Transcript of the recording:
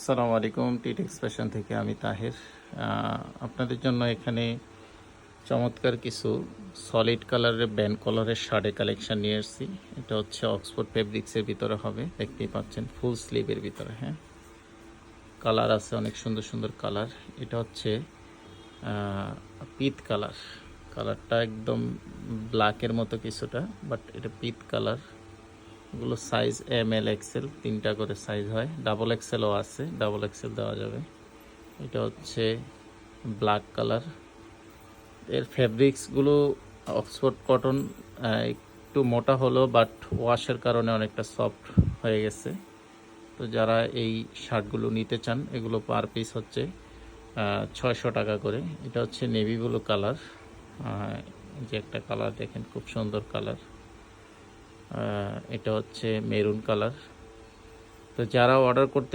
আসসালামু আলাইকুম। টিটেক্স ফ্যাশন থেকে আমি তাহের। আপনাদের জন্য এখানে চমৎকার কিছু সলিড কালারের ব্যান্ড কলারের শার্টের কালেকশন নিয়ে এসেছি। এটা হচ্ছে অক্সফোর্ড ফেব্রিক্সের ভিতরে হবে, দেখতেই পাচ্ছেন ফুল স্লিভের ভিতরে। হ্যাঁ, কালার আছে অনেক সুন্দর সুন্দর কালার। এটা হচ্ছে পিত কালার। কালারটা একদম ব্ল্যাকের মতো কিছুটা, বাট এটা পিত কালার। এগুলো সাইজ ML XL তিনটা করে সাইজ হয়, ডাবল এক্সেলও আছে, ডাবল এক্সেল দেওয়া যাবে। এটা হচ্ছে ব্ল্যাক কালার। এর ফেব্রিক্সগুলো অক্সফোর্ড কটন, একটু মোটা হলো, বাট ওয়াশের কারণে অনেকটা সফট হয়ে গেছে। তো যারা এই শার্টগুলো নিতে চান, এগুলো পার পিস হচ্ছে 600 টাকা করে। এটা হচ্ছে নেভি ব্লু কালার। যে একটা কালার দেখেন, খুব সুন্দর কালার। এটা হচ্ছে মেরুন কালার। তো যারা অর্ডার করতে